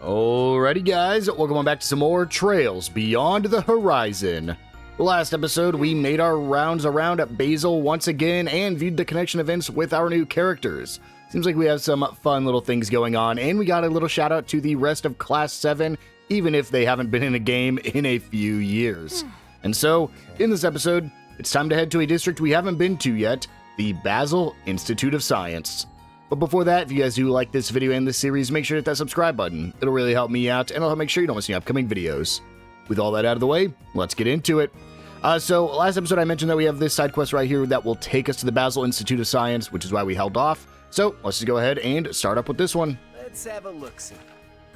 Alrighty guys, welcome on back to some more Trails Beyond the Horizon. Last episode, we made our rounds around at Basil once again and viewed the connection events with our new characters. Seems like we have some fun little things going on, and we got a little shout out to the rest of Class 7, even if they haven't been in a game in a few years. And so, in this episode, it's time to head to a district we haven't been to yet, the Basil Institute of Science. But before that, if you guys do like this video and this series, make sure to hit that subscribe button. It'll really help me out, and it'll help make sure you don't miss any upcoming videos. With all that out of the way, let's get into it. So, last episode I mentioned that we have this side quest right here that will take us to the Basil Institute of Science, which is why we held off. So, let's just go ahead and start up with this one. Let's have a look-see.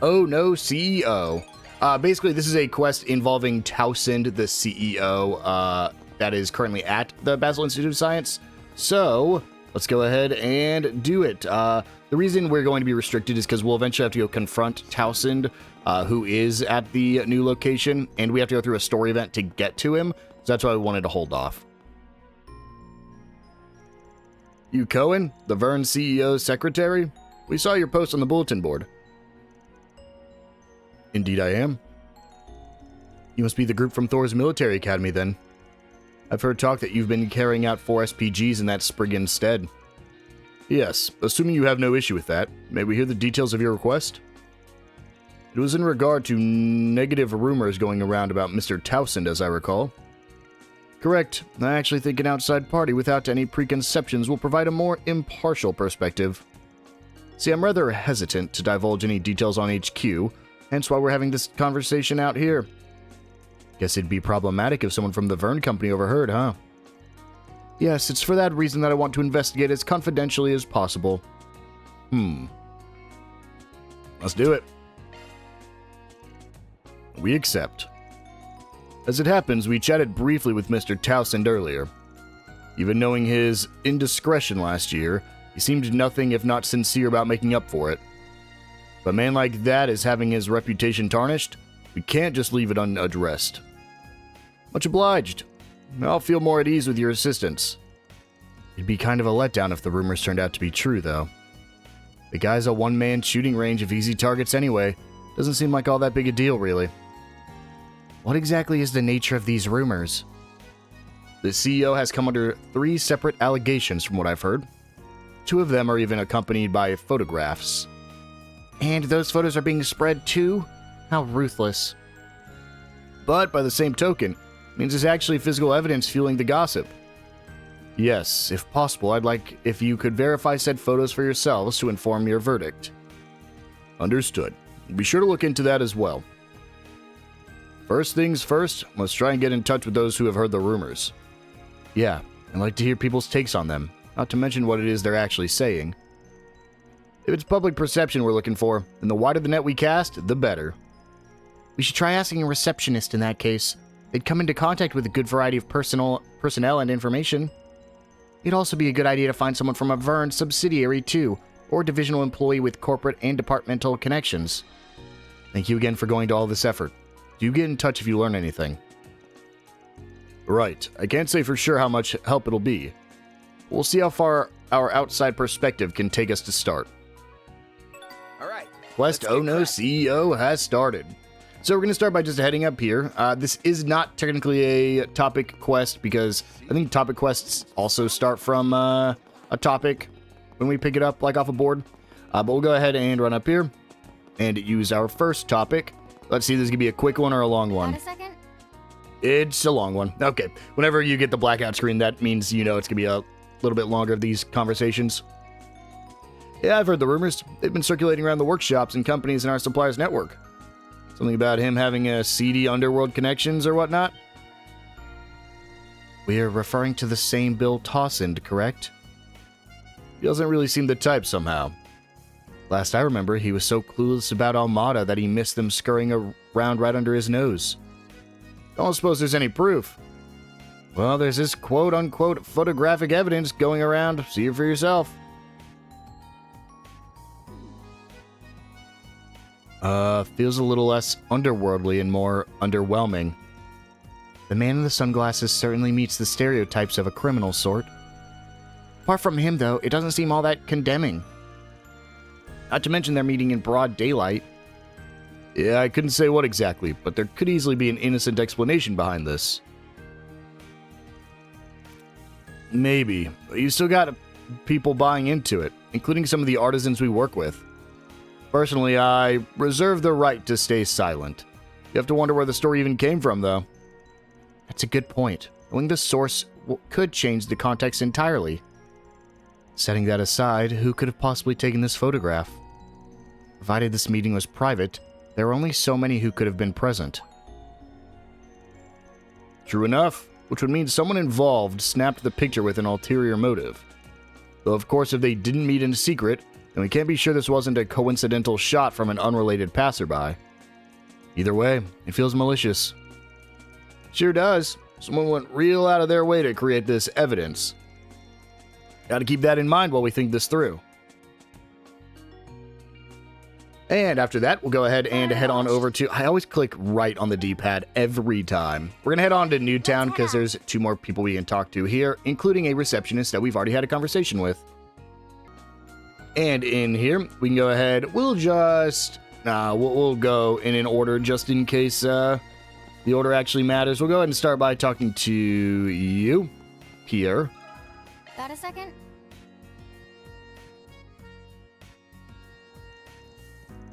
Oh no, CEO. Basically, this is a quest involving Towsend, the CEO, that is currently at the Basil Institute of Science. So, let's go ahead and do it. The reason we're going to be restricted is because we'll eventually have to go confront Towsend, who is at the new location, and we have to go through a story event to get to him, so that's why we wanted to hold off. You Cohen, the Vern CEO's secretary? We saw your post on the bulletin board. Indeed I am. You must be the group from Thor's military academy then. I've heard talk that you've been carrying out 4 SPGs in that Spriggan stead. Yes, assuming you have no issue with that, may we hear the details of your request? It was in regard to negative rumors going around about Mr. Towsend, as I recall. Correct. I actually think an outside party without any preconceptions will provide a more impartial perspective. See, I'm rather hesitant to divulge any details on HQ, hence why we're having this conversation out here. Guess it'd be problematic if someone from the Vern Company overheard, huh? Yes, it's for that reason that I want to investigate as confidentially as possible. Let's do it. We accept. As it happens, we chatted briefly with Mr. Towsend earlier. Even knowing his indiscretion last year, he seemed nothing if not sincere about making up for it. If a man like that is having his reputation tarnished, we can't just leave it unaddressed. Much obliged. I'll feel more at ease with your assistance. It'd be kind of a letdown if the rumors turned out to be true, though. The guy's a one-man shooting range of easy targets anyway. Doesn't seem like all that big a deal, really. What exactly is the nature of these rumors? The CEO has come under 3 separate allegations from what I've heard. 2 of them are even accompanied by photographs. And those photos are being spread too? How ruthless. But by the same token, it means there's actually physical evidence fueling the gossip. Yes, if possible, I'd like if you could verify said photos for yourselves to inform your verdict. Understood. Be sure to look into that as well. First things first, let's try and get in touch with those who have heard the rumors. Yeah, I'd like to hear people's takes on them, not to mention what it is they're actually saying. If it's public perception we're looking for, then the wider the net we cast, the better. We should try asking a receptionist in that case. They'd come into contact with a good variety of personnel and information. It'd also be a good idea to find someone from a Vern subsidiary too, or divisional employee with corporate and departmental connections. Thank you again for going to all this effort. Do get in touch if you learn anything. Right, I can't say for sure how much help it'll be. We'll see how far our outside perspective can take us to start. Alright. Quest Oh No CEO has started. So we're going to start by just heading up here. This is not technically a topic quest because I think topic quests also start from a topic when we pick it up like off a board. But we'll go ahead and run up here and use our first topic. Let's see if this is going to be a quick one or a long one. Got a second? It's a long one. Okay. Whenever you get the blackout screen, that means you know it's going to be a little bit longer, these conversations. Yeah, I've heard the rumors. They've been circulating around the workshops and companies in our suppliers network. Something about him having a seedy underworld connections or whatnot. We're referring to the same Bill Towsend, correct? He doesn't really seem the type somehow. Last I remember, he was so clueless about Almada that he missed them scurrying around right under his nose. Don't suppose there's any proof. Well, there's this quote-unquote photographic evidence going around. See it for yourself. Feels a little less underworldly and more underwhelming. The man in the sunglasses certainly meets the stereotypes of a criminal sort. Apart from him, though, it doesn't seem all that condemning. Not to mention they're meeting in broad daylight. Yeah, I couldn't say what exactly, but there could easily be an innocent explanation behind this. Maybe, but you still got people buying into it, including some of the artisans we work with. Personally, I reserve the right to stay silent. You have to wonder where the story even came from, though. That's a good point. Knowing the source could change the context entirely. Setting that aside, who could have possibly taken this photograph? Provided this meeting was private, there were only so many who could have been present. True enough, which would mean someone involved snapped the picture with an ulterior motive. Though of course if they didn't meet in secret, then we can't be sure this wasn't a coincidental shot from an unrelated passerby. Either way, it feels malicious. Sure does. Someone went real out of their way to create this evidence. Gotta keep that in mind while we think this through. And after that, we'll go ahead and head on over to... I always click right on the D-pad every time. We're going to head on to Newtown because there's 2 more people we can talk to here, including a receptionist that we've already had a conversation with. And in here, we can go ahead... We'll just... we'll go in an order just in case the order actually matters. We'll go ahead and start by talking to you, Pierre. Got a second?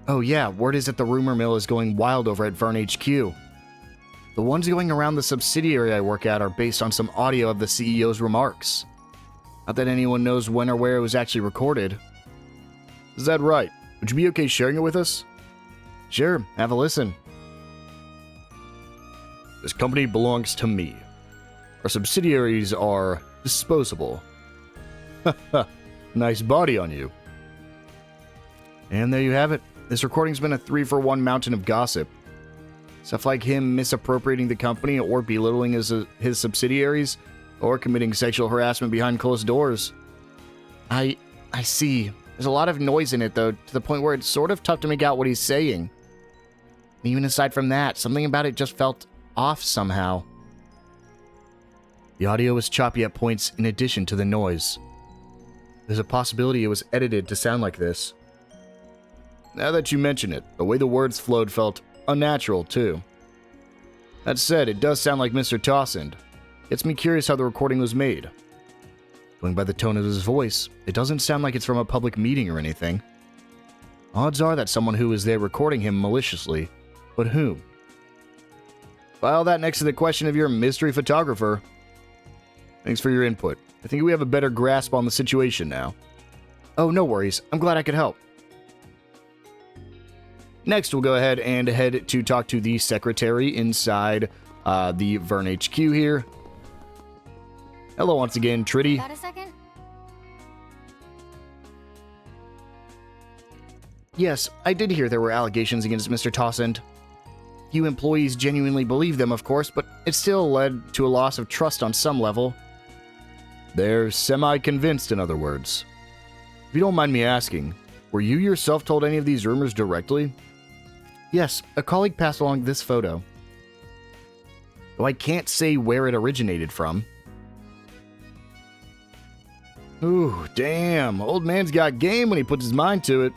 Oh yeah, word is that the rumor mill is going wild over at Vern HQ. The ones going around the subsidiary I work at are based on some audio of the CEO's remarks. Not that anyone knows when or where it was actually recorded. Is that right? Would you be okay sharing it with us? Sure, have a listen. This company belongs to me. Our subsidiaries are disposable. Nice body on you. And there you have it. This recording's been a 3-for-1 mountain of gossip. Stuff like him misappropriating the company or belittling his subsidiaries or committing sexual harassment behind closed doors. I see. There's a lot of noise in it, though, to the point where it's sort of tough to make out what he's saying. Even aside from that, something about it just felt off somehow. The audio was choppy at points in addition to the noise. There's a possibility it was edited to sound like this. Now that you mention it, the way the words flowed felt unnatural, too. That said, it does sound like Mr. Tossend. Gets me curious how the recording was made. Going by the tone of his voice, it doesn't sound like it's from a public meeting or anything. Odds are that someone who was there recording him maliciously. But who? File that next to the question of your mystery photographer. Thanks for your input. I think we have a better grasp on the situation now. Oh, no worries. I'm glad I could help. Next, we'll go ahead and head to talk to the secretary inside the Vern HQ here. Hello once again, Tritty. Got a second? Yes, I did hear there were allegations against Mr. Tossend. Few employees genuinely believe them, of course, but it still led to a loss of trust on some level. They're semi-convinced, in other words. If you don't mind me asking, were you yourself told any of these rumors directly? Yes, a colleague passed along this photo. Though I can't say where it originated from. Ooh, damn. Old man's got game when he puts his mind to it.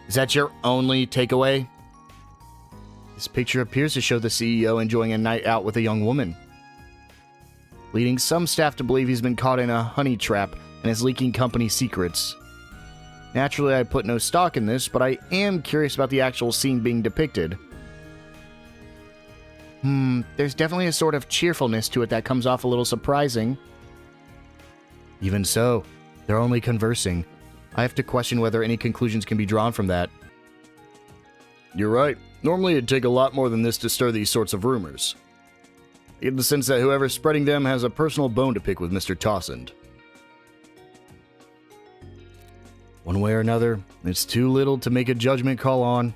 Is that your only takeaway? This picture appears to show the CEO enjoying a night out with a young woman, leading some staff to believe he's been caught in a honey trap and is leaking company secrets. Naturally, I put no stock in this, but I am curious about the actual scene being depicted. There's definitely a sort of cheerfulness to it that comes off a little surprising. Even so, they're only conversing. I have to question whether any conclusions can be drawn from that. You're right. Normally it'd take a lot more than this to stir these sorts of rumors. I get the sense that whoever's spreading them has a personal bone to pick with Mr. Tossend. One way or another, it's too little to make a judgment call on.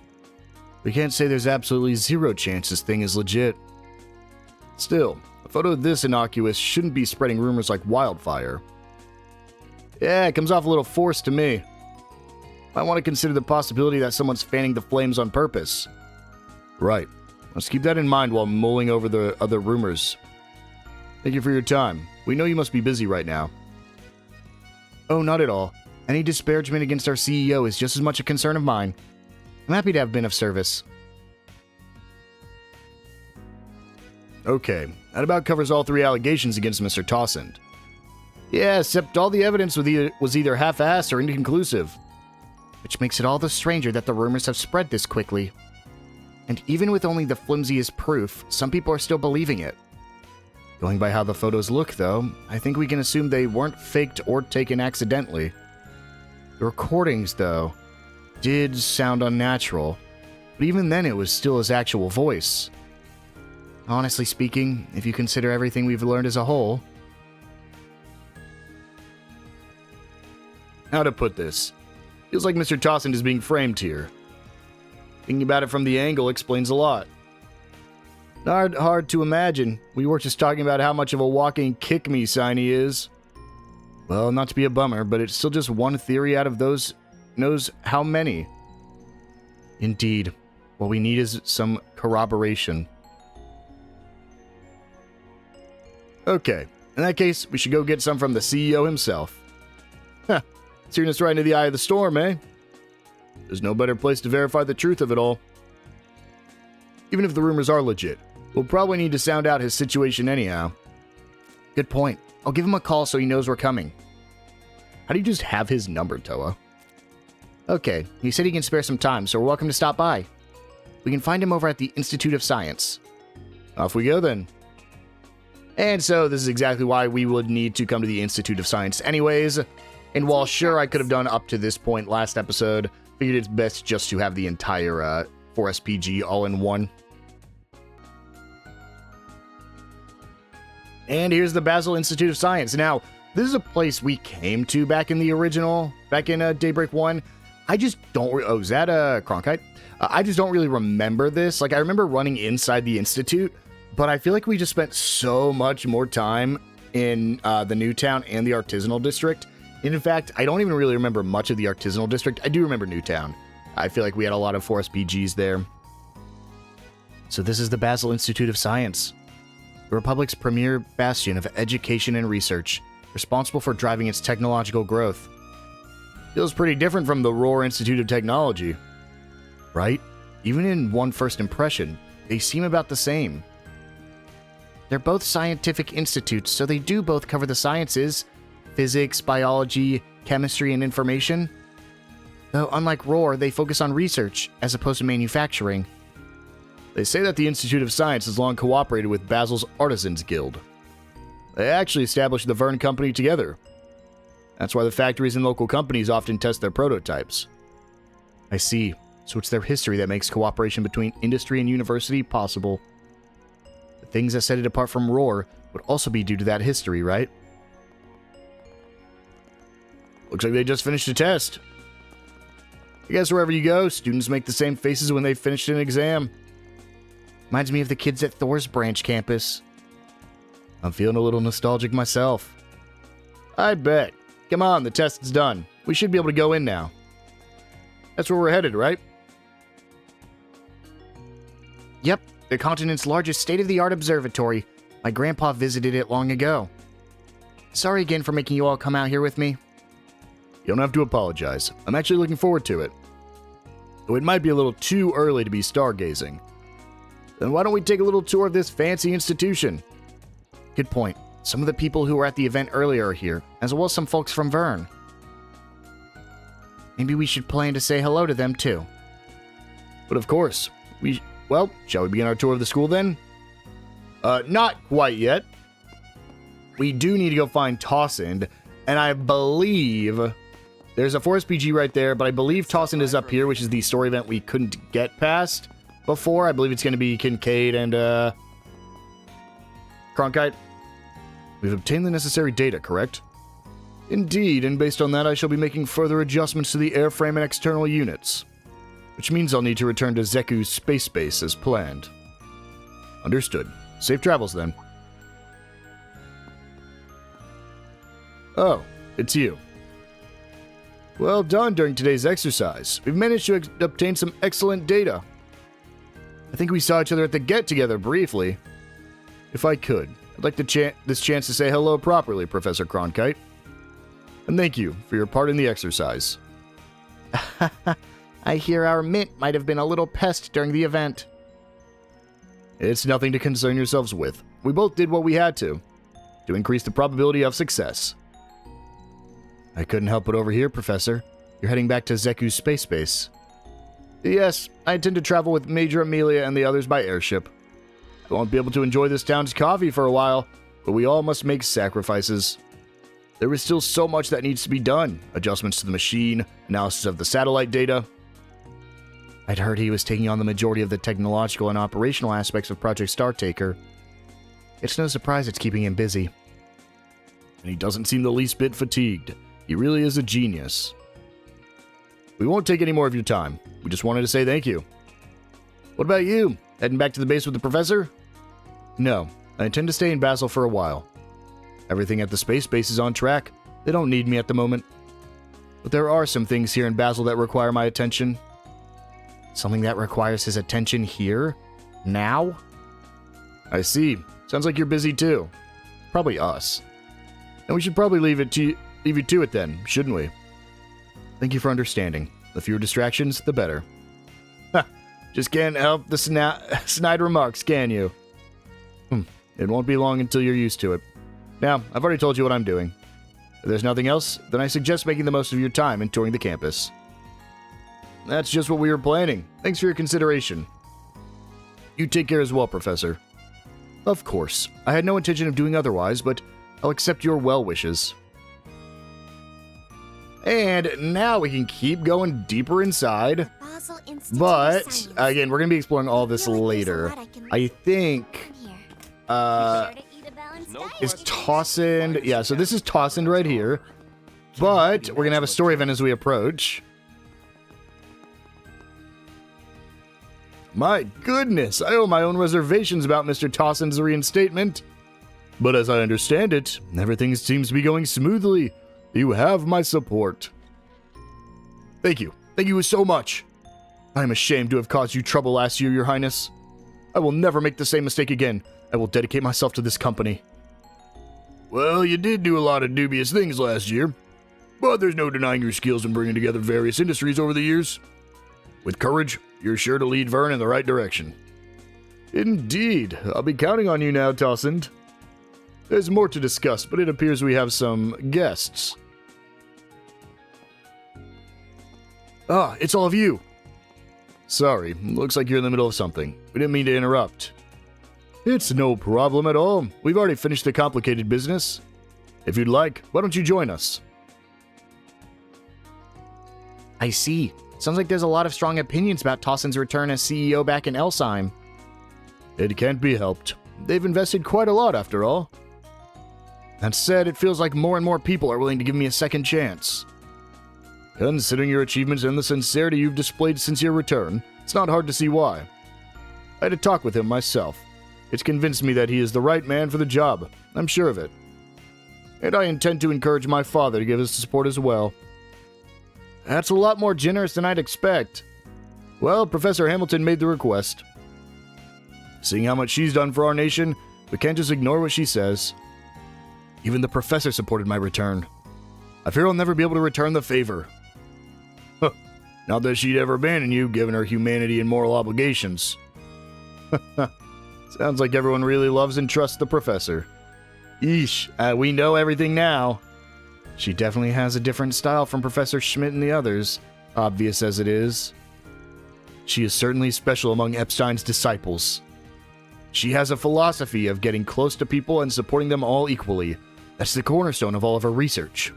We can't say there's absolutely zero chance this thing is legit. Still, a photo this innocuous shouldn't be spreading rumors like wildfire. Yeah, it comes off a little forced to me. I want to consider the possibility that someone's fanning the flames on purpose. Right. Let's keep that in mind while mulling over the other rumors. Thank you for your time. We know you must be busy right now. Oh, not at all. Any disparagement against our CEO is just as much a concern of mine. I'm happy to have been of service. Okay, that about covers all 3 allegations against Mr. Tossend. Yeah, except all the evidence was either half-assed or inconclusive. Which makes it all the stranger that the rumors have spread this quickly. And even with only the flimsiest proof, some people are still believing it. Going by how the photos look, though, I think we can assume they weren't faked or taken accidentally. The recordings, though, did sound unnatural, but even then it was still his actual voice. Honestly speaking, if you consider everything we've learned as a whole... How to put this? Feels like Mr. Tossend is being framed here. Thinking about it from the angle explains a lot. Not hard to imagine. We were just talking about how much of a walking kick-me sign he is. Well, not to be a bummer, but it's still just one theory out of those knows how many. Indeed. What we need is some corroboration. Okay, in that case, we should go get some from the CEO himself. Huh, steering us right into the eye of the storm, eh? There's no better place to verify the truth of it all. Even if the rumors are legit, we'll probably need to sound out his situation anyhow. Good point. I'll give him a call so he knows we're coming. How do you just have his number, Toa? Okay, he said he can spare some time, so we're welcome to stop by. We can find him over at the Institute of Science. Off we go then. And so this is exactly why we would need to come to the Institute of Science anyways. And while sure I could have done up to this point last episode, figured it's best just to have the entire 4SPG all in one. And here's the Basel Institute of Science. Now, this is a place we came to back in Daybreak 1. I just don't... Oh, is that Cronkite? I just don't really remember this. Like, I remember running inside the Institute, but I feel like we just spent so much more time in the Newtown and the Artisanal District. And in fact, I don't even really remember much of the Artisanal District. I do remember Newtown. I feel like we had a lot of 4SPGs there. So this is the Basel Institute of Science, the Republic's premier bastion of education and research, responsible for driving its technological growth. Feels pretty different from the Roar Institute of Technology. Right? Even in one first impression, they seem about the same. They're both scientific institutes, so they do both cover the sciences, physics, biology, chemistry, and information. Though unlike Roar, they focus on research as opposed to manufacturing. They say that the Institute of Science has long cooperated with Basel's Artisans Guild. They actually established the Vern Company together. That's why the factories and local companies often test their prototypes. I see. So it's their history that makes cooperation between industry and university possible. The things that set it apart from Roar would also be due to that history, right? Looks like they just finished a test. I guess wherever you go, students make the same faces when they finished an exam. Reminds me of the kids at Thor's branch campus. I'm feeling a little nostalgic myself. I bet. Come on, the test's done. We should be able to go in now. That's where we're headed, right? Yep, the continent's largest state-of-the-art observatory. My grandpa visited it long ago. Sorry again for making you all come out here with me. You don't have to apologize. I'm actually looking forward to it. Though it might be a little too early to be stargazing. Then why don't we take a little tour of this fancy institution? Good point. Some of the people who were at the event earlier are here, as well as some folks from Vern. Maybe we should plan to say hello to them too. But of course, well, shall we begin our tour of the school then? Not quite yet. We do need to go find Tossend, and I believe there's a 4SPG right there, but I believe Tossend is up here, which is the story event we couldn't get past before. I believe it's going to be Kincaid and Cronkite. We've obtained the necessary data, correct? Indeed, and based on that, I shall be making further adjustments to the airframe and external units. Which means I'll need to return to Zeku's space base as planned. Understood. Safe travels, then. Oh, it's you. Well done during today's exercise. We've managed to obtain some excellent data. I think we saw each other at the get-together briefly. If I could, I'd like this chance to say hello properly, Professor Cronkite. And thank you for your part in the exercise. I hear our mint might have been a little pest during the event. It's nothing to concern yourselves with. We both did what we had to increase the probability of success. I couldn't help but overhear, Professor. You're heading back to Zeku's space base. Yes, I intend to travel with Major Amelia and the others by airship. I won't be able to enjoy this town's coffee for a while, but we all must make sacrifices. There is still so much that needs to be done. Adjustments to the machine, analysis of the satellite data. I'd heard he was taking on the majority of the technological and operational aspects of Project Startaker. It's no surprise it's keeping him busy. And he doesn't seem the least bit fatigued. He really is a genius. We won't take any more of your time. We just wanted to say thank you. What about you? Heading back to the base with the professor? No, I intend to stay in Basel for a while. Everything at the space base is on track. They don't need me at the moment. But there are some things here in Basel that require my attention. Something that requires his attention here? Now? I see. Sounds like you're busy too. Probably us. And we should probably leave you to it then, shouldn't we? Thank you for understanding. The fewer distractions, the better. Ha! Just can't help the snide remarks, can you? It won't be long until you're used to it. Now, I've already told you what I'm doing. If there's nothing else, then I suggest making the most of your time and touring the campus. That's just what we were planning. Thanks for your consideration. You take care as well, Professor. Of course. I had no intention of doing otherwise, but I'll accept your well wishes. And now we can keep going deeper inside. But, again, we're going to be exploring all this later. I think, is Tossend... Yeah, so this is Tossend right here. But we're going to have a story event as we approach. My goodness, I owe my own reservations about Mr. Tossend's reinstatement. But as I understand it, everything seems to be going smoothly. You have my support. Thank you. Thank you so much. I am ashamed to have caused you trouble last year, Your Highness. I will never make the same mistake again. I will dedicate myself to this company. Well, you did do a lot of dubious things last year, but there's no denying your skills in bringing together various industries over the years. With courage, you're sure to lead Vern in the right direction. Indeed. I'll be counting on you now, Tossend. There's more to discuss, but it appears we have some guests. Ah, it's all of you. Sorry, looks like you're in the middle of something. We didn't mean to interrupt. It's no problem at all. We've already finished the complicated business. If you'd like, why don't you join us? I see. Sounds like there's a lot of strong opinions about Tossend's return as CEO back in Elsheim. It can't be helped. They've invested quite a lot, after all. That said, it feels like more and more people are willing to give me a second chance. Considering your achievements and the sincerity you've displayed since your return, it's not hard to see why. I had a talk with him myself. It's convinced me that he is the right man for the job. I'm sure of it. And I intend to encourage my father to give us support as well. That's a lot more generous than I'd expect. Well, Professor Hamilton made the request. Seeing how much she's done for our nation, we can't just ignore what she says. Even the professor supported my return. I fear I'll never be able to return the favor. Not that she'd ever abandon you, given her humanity and moral obligations. Sounds like everyone really loves and trusts the professor. Eesh, we know everything now. She definitely has a different style from Professor Schmidt and the others, obvious as it is. She is certainly special among Epstein's disciples. She has a philosophy of getting close to people and supporting them all equally. That's the cornerstone of all of her research.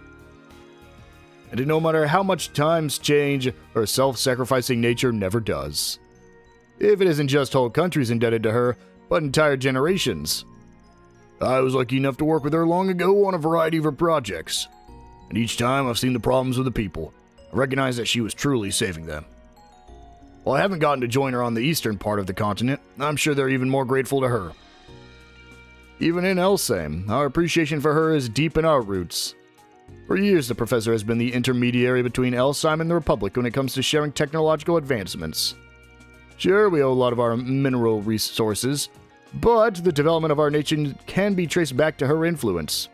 And no matter how much times change, her self-sacrificing nature never does. If it isn't just whole countries indebted to her, but entire generations. I was lucky enough to work with her long ago on a variety of her projects. And each time I've seen the problems of the people, I recognize that she was truly saving them. While I haven't gotten to join her on the eastern part of the continent, I'm sure they're even more grateful to her. Even in Elsheim, our appreciation for her is deep in our roots. For years, the professor has been the intermediary between Elsheim and the Republic when it comes to sharing technological advancements. Sure, we owe a lot of our mineral resources, but the development of our nation can be traced back to her influence.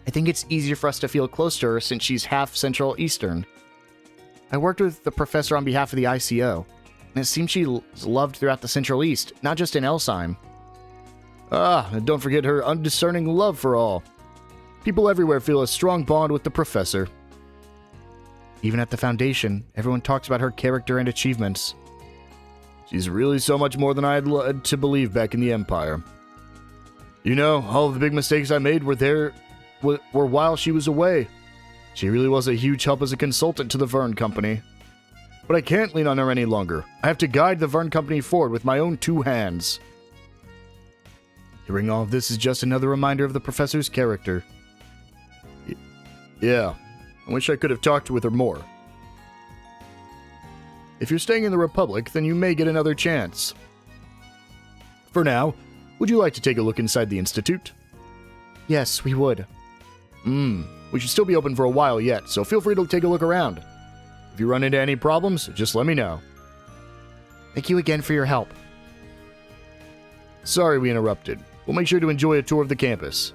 I think it's easier for us to feel close to her since she's half Central Eastern. I worked with the professor on behalf of the ICO, and it seems she's loved throughout the Central East, not just in Elsheim. Ah, and don't forget her undiscerning love for all. People everywhere feel a strong bond with the professor. Even at the Foundation, everyone talks about her character and achievements. She's really so much more than I had led to believe back in the Empire. You know, all of the big mistakes I made were while she was away. She really was a huge help as a consultant to the Vern Company. But I can't lean on her any longer. I have to guide the Vern Company forward with my own 2 hands. Hearing all of this is just another reminder of the professor's character. Yeah, I wish I could have talked with her more. If you're staying in the Republic, then you may get another chance. For now, would you like to take a look inside the Institute? Yes, we would. We should still be open for a while yet, so feel free to take a look around. If you run into any problems, just let me know. Thank you again for your help. Sorry we interrupted. We'll make sure to enjoy a tour of the campus.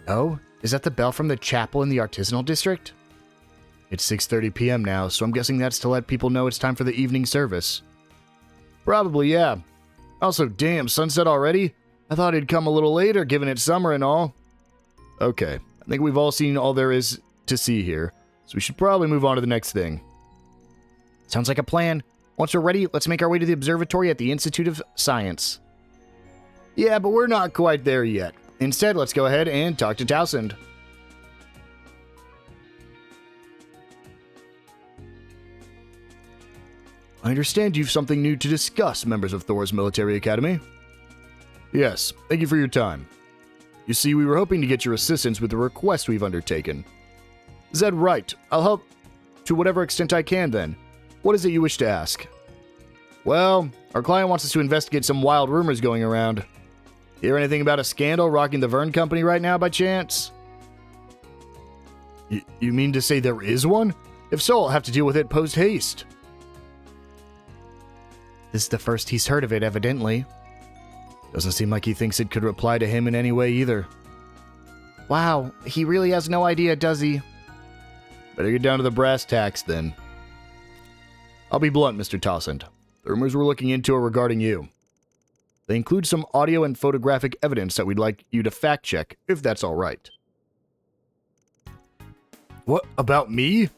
Oh, is that the bell from the chapel in the artisanal district? It's 6:30 p.m. now, so I'm guessing that's to let people know it's time for the evening service. Probably, yeah. Also, damn, sunset already? I thought it'd come a little later, given it's summer and all. Okay, I think we've all seen all there is to see here, so we should probably move on to the next thing. Sounds like a plan. Once we're ready, let's make our way to the observatory at the Institute of Science. Yeah, but we're not quite there yet. Instead, let's go ahead and talk to Towsend. I understand you've something new to discuss, members of Thor's Military Academy. Yes, thank you for your time. You see, we were hoping to get your assistance with the request we've undertaken. Is that right? I'll help to whatever extent I can then. What is it you wish to ask? Well, our client wants us to investigate some wild rumors going around. Hear anything about a scandal rocking the Vern Company right now by chance? You mean to say there is one? If so, I'll have to deal with it post-haste. This is the first he's heard of it, evidently. Doesn't seem like he thinks it could apply to him in any way either. Wow, he really has no idea, does he? Better get down to the brass tacks, then. I'll be blunt, Mr. Towsend. The rumors we're looking into are regarding you. They include some audio and photographic evidence that we'd like you to fact-check, if that's all right. What, about me?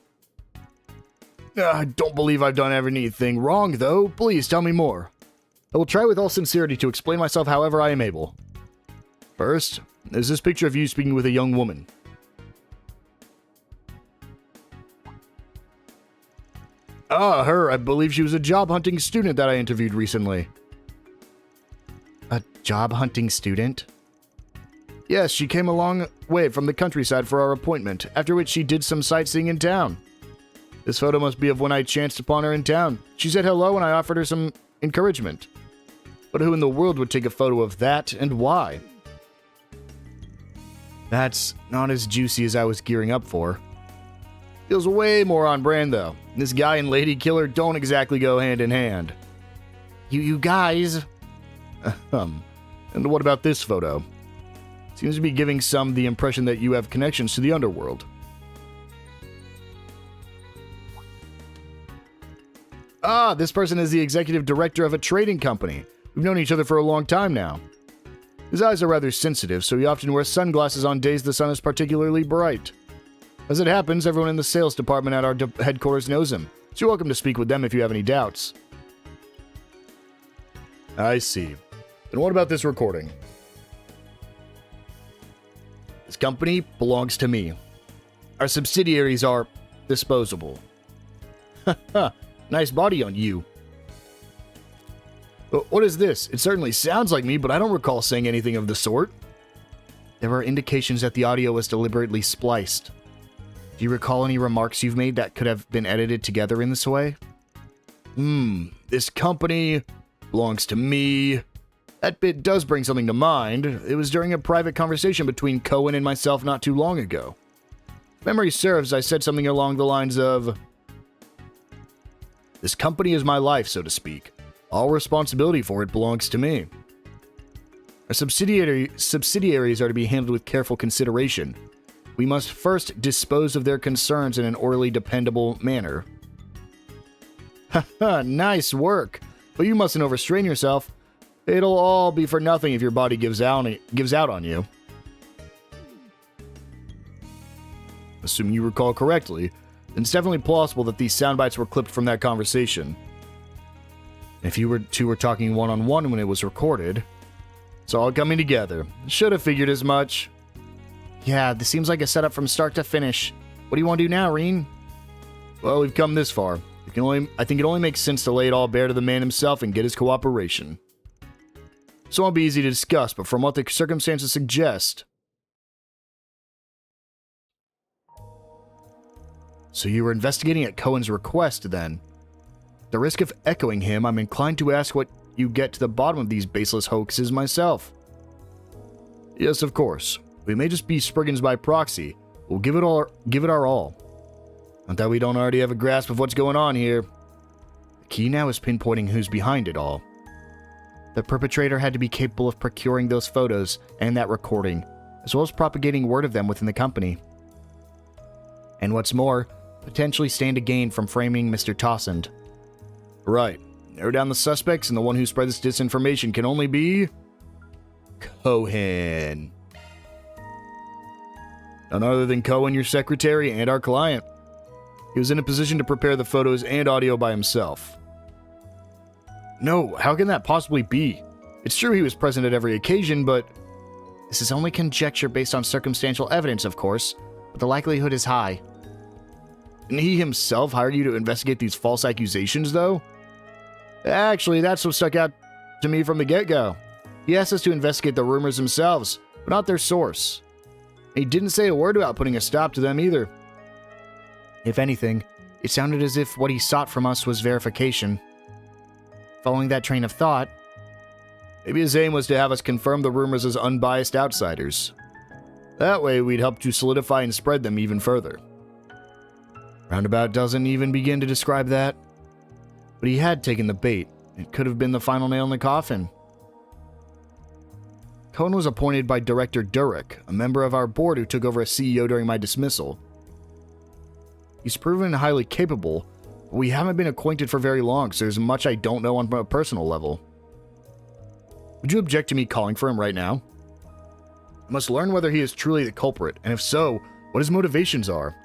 I don't believe I've done anything wrong, though. Please tell me more. I will try with all sincerity to explain myself however I am able. First, there's this picture of you speaking with a young woman. Ah, her. I believe she was a job-hunting student that I interviewed recently. A job-hunting student? Yes, she came a long way from the countryside for our appointment, after which she did some sightseeing in town. This photo must be of when I chanced upon her in town. She said hello and I offered her some encouragement. But who in the world would take a photo of that, and why? That's not as juicy as I was gearing up for. Feels way more on brand, though. This guy and lady killer don't exactly go hand in hand. You guys... And what about this photo? Seems to be giving some the impression that you have connections to the underworld. Ah, this person is the executive director of a trading company. We've known each other for a long time now. His eyes are rather sensitive, so he often wears sunglasses on days the sun is particularly bright. As it happens, everyone in the sales department at our headquarters knows him, so you're welcome to speak with them if you have any doubts. I see. Then what about this recording? This company belongs to me. Our subsidiaries are disposable. Haha, nice body on you. But what is this? It certainly sounds like me, but I don't recall saying anything of the sort. There are indications that the audio was deliberately spliced. Do you recall any remarks you've made that could have been edited together in this way? This company belongs to me. That bit does bring something to mind. It was during a private conversation between Cohen and myself not too long ago. If memory serves, I said something along the lines of, "This company is my life, so to speak. All responsibility for it belongs to me. Our subsidiaries are to be handled with careful consideration. we must first dispose of their concerns in an orderly, dependable manner. Haha, nice work. But you mustn't overstrain yourself. It'll all be for nothing if your body gives out on you. Assuming you recall correctly, then it's definitely plausible that these sound bites were clipped from that conversation. If you two were talking one-on-one when it was recorded, it's all coming together. Should have figured as much. Yeah, this seems like a setup from start to finish. What do you want to do now, Reen? Well, we've come this far. I think it only makes sense to lay it all bare to the man himself and get his cooperation. So it won't be easy to discuss, but from what the circumstances suggest... So you were investigating at Cohen's request, then? At the risk of echoing him, I'm inclined to ask what you get to the bottom of these baseless hoaxes myself. Yes, of course. We may just be Spriggans by proxy. We'll give it our all. Not that we don't already have a grasp of what's going on here. The key now is pinpointing who's behind it all. The perpetrator had to be capable of procuring those photos and that recording, as well as propagating word of them within the company. And what's more, potentially stand to gain from framing Mr. Tossend. Right. Narrow down the suspects, and the one who spread this disinformation can only be... Cohen. None other than Cohen, your secretary, and our client. He was in a position to prepare the photos and audio by himself. No, how can that possibly be? It's true he was present at every occasion, but... This is only conjecture based on circumstantial evidence, of course, but the likelihood is high. Didn't he himself hire you to investigate these false accusations, though? Actually, that's what stuck out to me from the get-go. He asked us to investigate the rumors themselves, but not their source. He didn't say a word about putting a stop to them either. If anything, it sounded as if what he sought from us was verification. Following that train of thought, maybe his aim was to have us confirm the rumors as unbiased outsiders. That way, we'd help to solidify and spread them even further. Roundabout doesn't even begin to describe that. But he had taken the bait. It could have been the final nail in the coffin. Cohen was appointed by Director Durek, a member of our board who took over as CEO during my dismissal. He's proven highly capable, but we haven't been acquainted for very long, so there's much I don't know on a personal level. Would you object to me calling for him right now? I must learn whether he is truly the culprit, and if so, what his motivations are.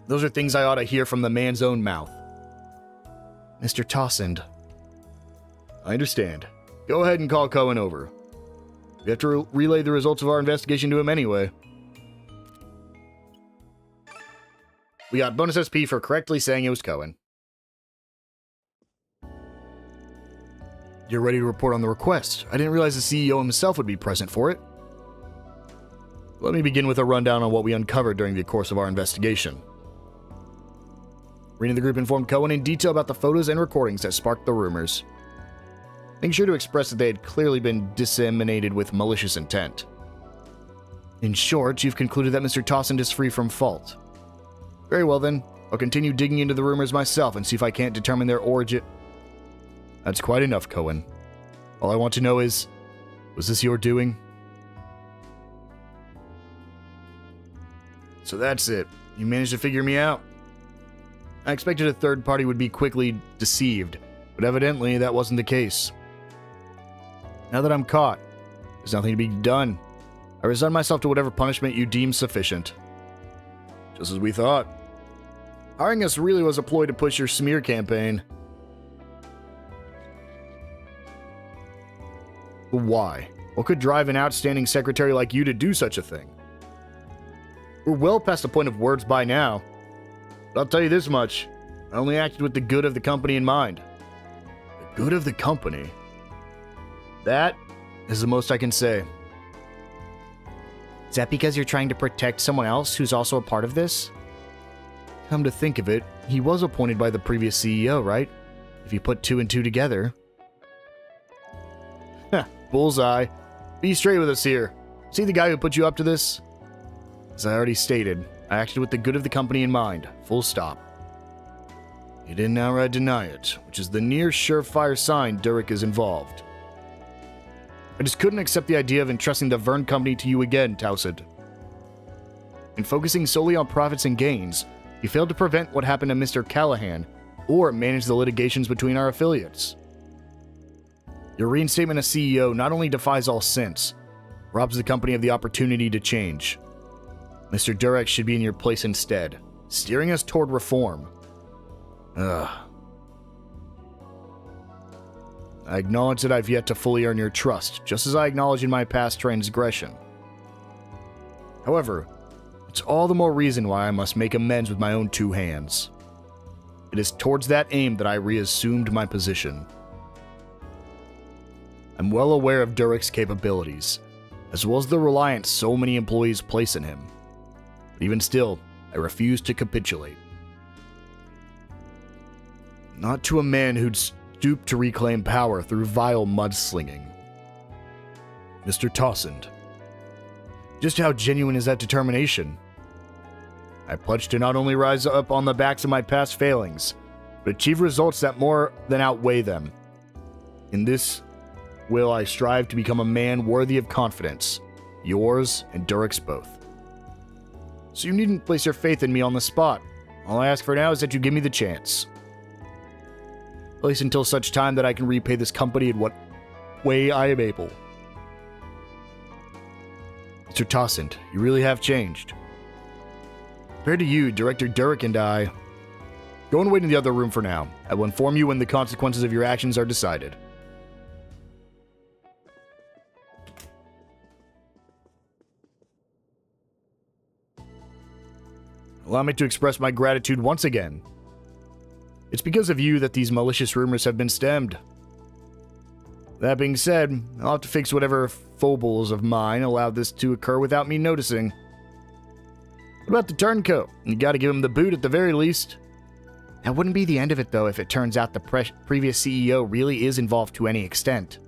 Those are things I ought to hear from the man's own mouth. Mr. Tossend. I understand. Go ahead and call Cohen over. We have to relay the results of our investigation to him anyway. We got bonus SP for correctly saying it was Cohen. You're ready to report on the request. I didn't realize the CEO himself would be present for it. Let me begin with a rundown on what we uncovered during the course of our investigation. Reen and the group informed Cohen in detail about the photos and recordings that sparked the rumors, making sure to express that they had clearly been disseminated with malicious intent. In short, you've concluded that Mr. Tossend is free from fault. Very well then, I'll continue digging into the rumors myself and see if I can't determine their origin. That's quite enough, Cohen. All I want to know is, was this your doing? So that's it. You managed to figure me out. I expected a third party would be quickly deceived, but evidently that wasn't the case. Now that I'm caught, there's nothing to be done. I resign myself to whatever punishment you deem sufficient. Just as we thought. Hiring us really was a ploy to push your smear campaign. But why? What could drive an outstanding secretary like you to do such a thing? We're well past the point of words by now. But I'll tell you this much. I only acted with the good of the company in mind. The good of the company? That is the most I can say. Is that because you're trying to protect someone else who's also a part of this? Come to think of it, he was appointed by the previous CEO, right? If you put two and two together. Heh, bullseye. Be straight with us here. See the guy who put you up to this? As I already stated, I acted with the good of the company in mind. Full stop. He didn't outright deny it, which is the near surefire sign Durek is involved. I just couldn't accept the idea of entrusting the Vern Company to you again, Toussaint. and focusing solely on profits and gains, you failed to prevent what happened to Mr. Callahan or manage the litigations between our affiliates. Your reinstatement as CEO not only defies all sense, robs the company of the opportunity to change. Mr. Durek should be in your place instead, steering us toward reform. Ugh. I acknowledge that I've yet to fully earn your trust, just as I acknowledge in my past transgression. However, it's all the more reason why I must make amends with my own two hands. It is towards that aim that I reassumed my position. I'm well aware of Durek's capabilities, as well as the reliance so many employees place in him. But even still, I refuse to capitulate. Not to a man who'd stooped to reclaim power through vile mudslinging. Mr. Tossend, just how genuine is that determination? I pledge to not only rise up on the backs of my past failings, but achieve results that more than outweigh them. In this will I strive to become a man worthy of confidence, yours and Durek's both. So you needn't place your faith in me on the spot. All I ask for now is that you give me the chance. At least until such time that I can repay this company in what way I am able. Mr. Tossend, you really have changed. Compared to you, Director Durek and I... Go and wait in the other room for now. I will inform you when the consequences of your actions are decided. Allow me to express my gratitude once again. It's because of you that these malicious rumors have been stemmed. That being said, I'll have to fix whatever foibles of mine allowed this to occur without me noticing. What about the turncoat? You gotta give him the boot at the very least. That wouldn't be the end of it, though, if it turns out the previous CEO really is involved to any extent.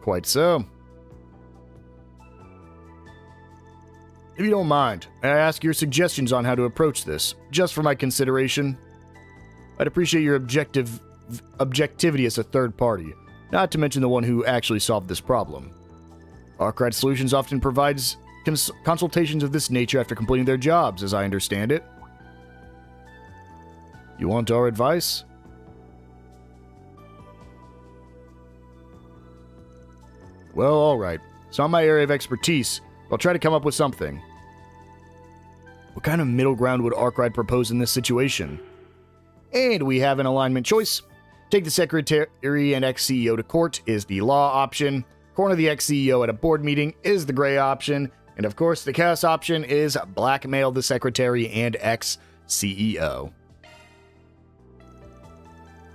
Quite so. If you don't mind, I ask your suggestions on how to approach this, just for my consideration. I'd appreciate your objectivity as a third party, not to mention the one who actually solved this problem. Arkwright Solutions often provides consultations of this nature after completing their jobs, as I understand it. You want our advice? Well, alright. It's not my area of expertise. I'll try to come up with something. What kind of middle ground would Arkwright propose in this situation? And we have an alignment choice. Take the secretary and ex-CEO to court is the law option. Corner the ex-CEO at a board meeting is the gray option. And of course, the chaos option is blackmail the secretary and ex-CEO.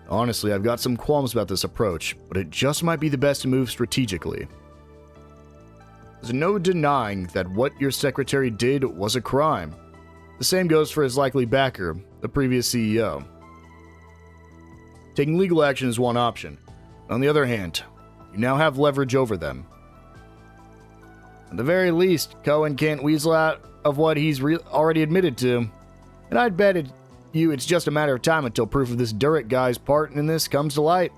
Honestly, I've got some qualms about this approach, but it just might be the best to move strategically. There's no denying that what your secretary did was a crime. The same goes for his likely backer, the previous CEO. Taking legal action is one option. On the other hand, you now have leverage over them. At the very least, Cohen can't weasel out of what he's already admitted to. And I'd bet it's just a matter of time until proof of this Durek guy's part in this comes to light.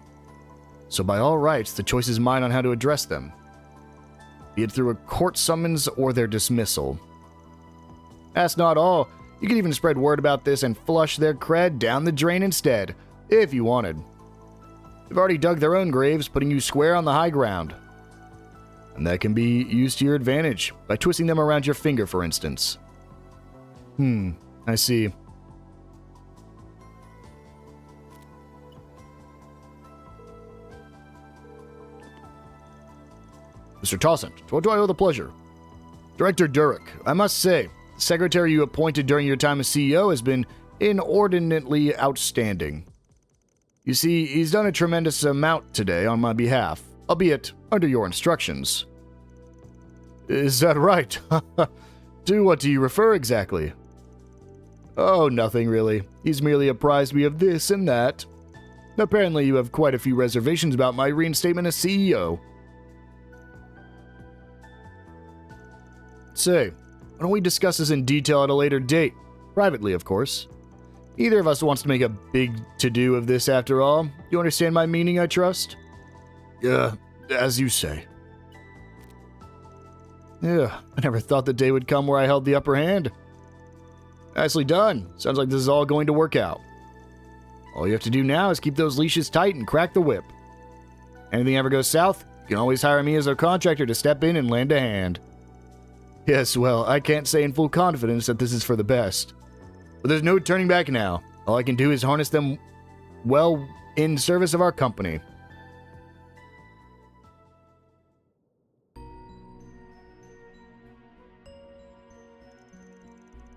So by all rights, the choice is mine on how to address them. Be it through a court summons or their dismissal. That's not all. You could even spread word about this and flush their cred down the drain instead, if you wanted. They've already dug their own graves, putting you square on the high ground. And that can be used to your advantage, by twisting them around your finger, for instance. I see. Mr. Tossend, to what do I owe the pleasure? Director Durek, I must say, the secretary you appointed during your time as CEO has been inordinately outstanding. You see, he's done a tremendous amount today on my behalf, albeit under your instructions. Is that right? To what do you refer exactly? Oh, nothing really. He's merely apprised me of this and that. Apparently you have quite a few reservations about my reinstatement as CEO. Say, why don't we discuss this in detail at a later date? Privately, of course. Neither of us wants to make a big to-do of this after all. You understand my meaning, I trust? As you say. Yeah, I never thought the day would come where I held the upper hand. Nicely done. Sounds like this is all going to work out. All you have to do now is keep those leashes tight and crack the whip. Anything ever goes south, you can always hire me as a contractor to step in and lend a hand. Yes, well, I can't say in full confidence that this is for the best. But there's no turning back now. All I can do is harness them well in service of our company.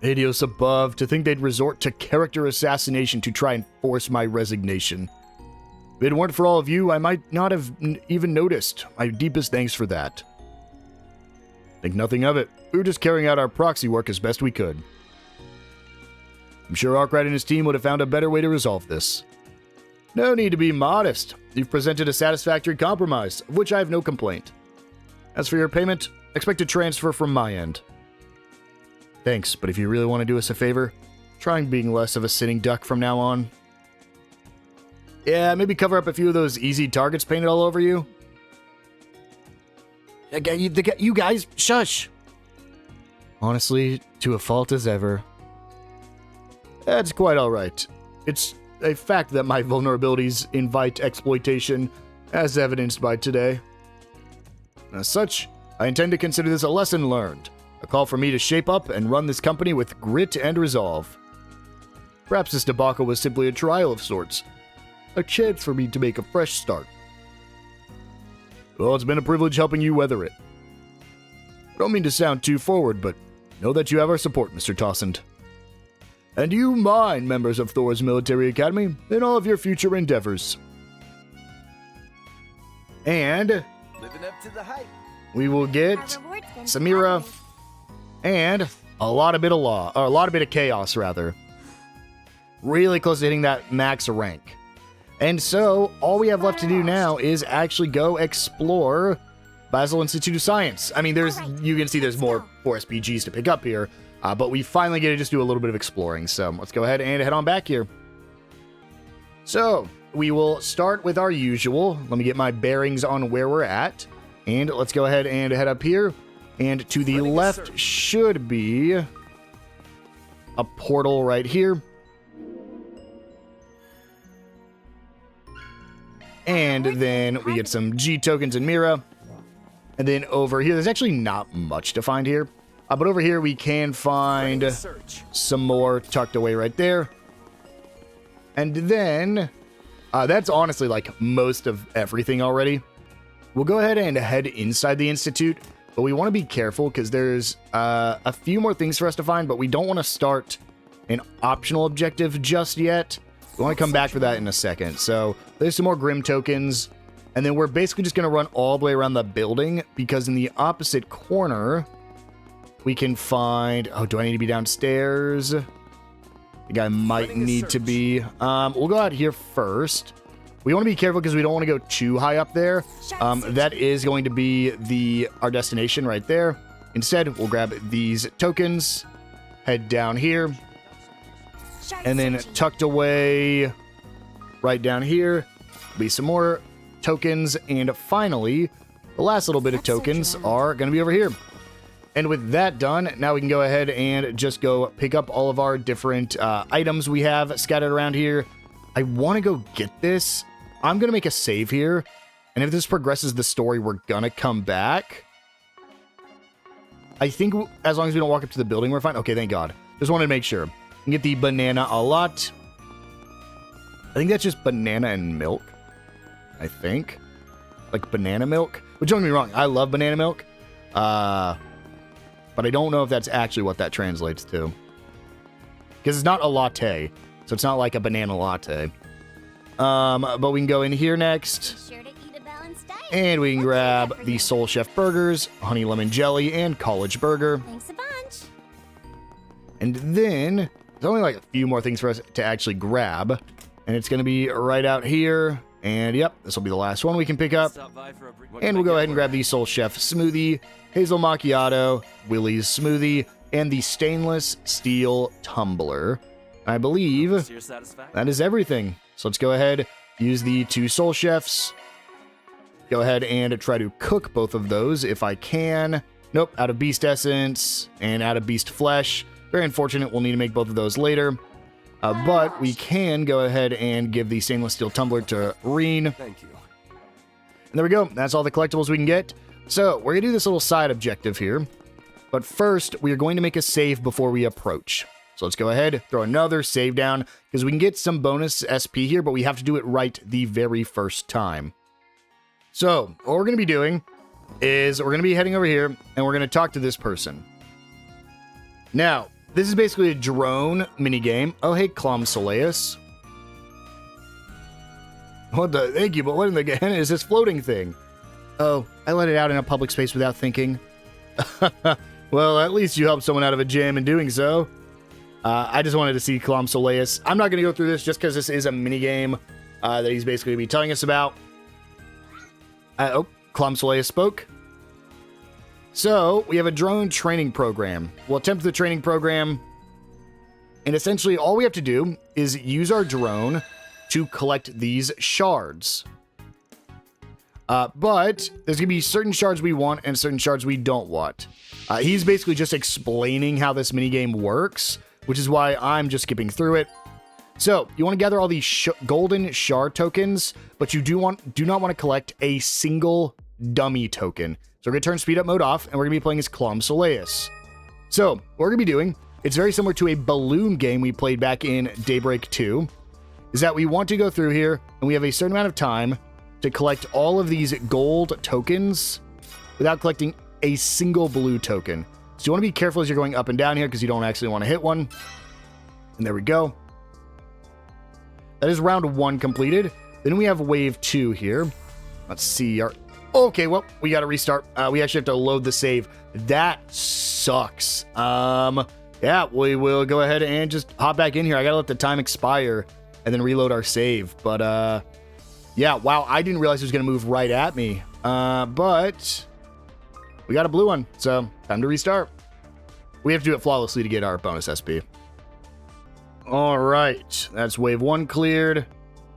Adios above, to think they'd resort to character assassination to try and force my resignation. If it weren't for all of you, I might not have even noticed. My deepest thanks for that. Think nothing of it. We were just carrying out our proxy work as best we could. I'm sure Arkwright and his team would have found a better way to resolve this. No need to be modest. You've presented a satisfactory compromise, of which I have no complaint. As for your payment, expect a transfer from my end. Thanks, but if you really want to do us a favor, try being less of a sitting duck from now on. Yeah, maybe cover up a few of those easy targets painted all over you. You guys, shush! Honestly, to a fault as ever. That's quite alright. It's a fact that my vulnerabilities invite exploitation, as evidenced by today. As such, I intend to consider this a lesson learned. A call for me to shape up and run this company with grit and resolve. Perhaps this debacle was simply a trial of sorts. A chance for me to make a fresh start. Well, it's been a privilege helping you weather it. I don't mean to sound too forward, but know that you have our support, Mr. Tossend. And you mine, members of Thor's Military Academy, in all of your future endeavors. And Living up to the hype. we will get Samira and a lot of bit of chaos, rather. Really close to hitting that max rank. And so, all we have left to do now is actually go explore Basel Institute of Science. I mean, you can see there's more 4SPGs to pick up here, but we finally get to just do a little bit of exploring. So, let's go ahead and head on back here. So, we will start with our usual. Let me get my bearings on where we're at. And let's go ahead and head up here. And to the left should be a portal right here. And then we get some G tokens in Mira. And then over here, there's actually not much to find here. But over here, we can find some more tucked away right there. And then, that's honestly like most of everything already. We'll go ahead and head inside the Institute. But we want to be careful because there's a few more things for us to find, but we don't want to start an optional objective just yet. We want to come back for that in a second. So there's some more Grim tokens, and then we're basically just going to run all the way around the building because in the opposite corner, we can find... Oh, do I need to be downstairs? I think I might need to be... we'll go out here first. We want to be careful because we don't want to go too high up there. That is going to be our destination right there. Instead, we'll grab these tokens, head down here, and then tucked away right down here will be some more tokens. And finally, the last little bit of tokens are going to be over here. And with that done, now we can go ahead and just go pick up all of our different items we have scattered around here. I want to go get this. I'm going to make a save here, and if this progresses the story, we're going to come back. I think as long as we don't walk up to the building, we're fine. Okay, thank God. Just wanted to make sure. We can get the banana a lot. I think that's just banana and milk, I think. Like banana milk. Which, don't get me wrong, I love banana milk. But I don't know if that's actually what that translates to. Because it's not a latte, so it's not like a banana latte. But we can go in here next, and we can grab the Soul Chef burgers, honey lemon jelly, and college burger. Thanks a bunch. And then there's only like a few more things for us to actually grab, and it's going to be right out here. And yep, this will be the last one we can pick up. And we'll go ahead and grab the Soul Chef smoothie, hazel macchiato, Willie's smoothie, and the stainless steel tumbler. I believe that is everything. So let's go ahead, use the 2 Soul Chefs. Go ahead and try to cook both of those if I can. Nope, out of beast essence and out of beast flesh. Very unfortunate. We'll need to make both of those later. But we can go ahead and give the stainless steel tumbler to Reen. Thank you. And there we go. That's all the collectibles we can get. So we're going to do this little side objective here. But first, we are going to make a save before we approach. So let's go ahead, throw another save down, because we can get some bonus SP here, but we have to do it right the very first time. So what we're going to be doing is we're going to be heading over here, and we're going to talk to this person. Now, this is basically a drone minigame. Oh, hey, Clam Soleus. What the? Thank you, but what in the hen is this floating thing? Oh, I let it out in a public space without thinking. Well, at least you helped someone out of a jam in doing so. I just wanted to see Clam Soleus. I'm not going to go through this just because this is a minigame that he's basically going to be telling us about. Clam Soleus spoke. So, we have a drone training program. We'll attempt the training program. And essentially, all we have to do is use our drone to collect these shards. But there's going to be certain shards we want and certain shards we don't want. He's basically just explaining how this minigame works, which is why I'm just skipping through it. So, you want to gather all these golden shard tokens, but you do not want to collect a single dummy token. So we're going to turn speed up mode off, and we're going to be playing as Clam Soleus. So, what we're going to be doing, it's very similar to a balloon game we played back in Daybreak 2, is that we want to go through here, and we have a certain amount of time to collect all of these gold tokens without collecting a single blue token. So you want to be careful as you're going up and down here, because you don't actually want to hit one. And there we go. That is round 1 completed. Then we have wave 2 here. Let's see. Okay, well, we got to restart. We actually have to load the save. That sucks. Yeah, we will go ahead and just hop back in here. I got to let the time expire and then reload our save. But, yeah, wow, I didn't realize it was going to move right at me. But we got a blue one, so time to restart. We have to do it flawlessly to get our bonus SP. All right, that's wave 1 cleared.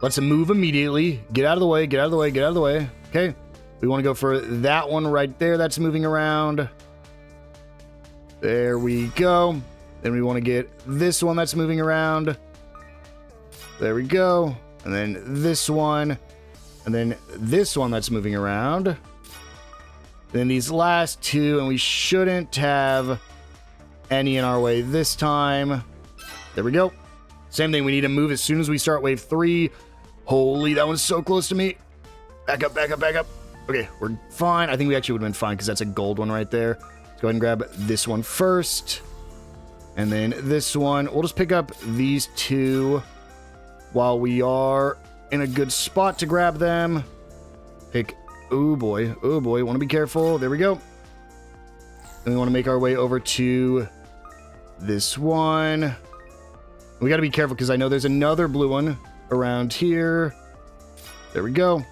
Let's move immediately. Get out of the way, get out of the way, get out of the way. Okay, we want to go for that one right there that's moving around. There we go. Then we want to get this one that's moving around. There we go. And then this one. And then this one that's moving around. Then these last two, and we shouldn't have any in our way this time. There we go. Same thing, we need to move as soon as we start wave 3. Holy, that one's so close to me. Back up, back up, back up. Okay, we're fine. I think we actually would have been fine because that's a gold one right there. Let's go ahead and grab this one first. And then this one. We'll just pick up these two while we are in a good spot to grab them. Pick, oh boy, want to be careful. There we go. Then we want to make our way over to this one. We got to be careful because I know there's another blue one around here. There we go.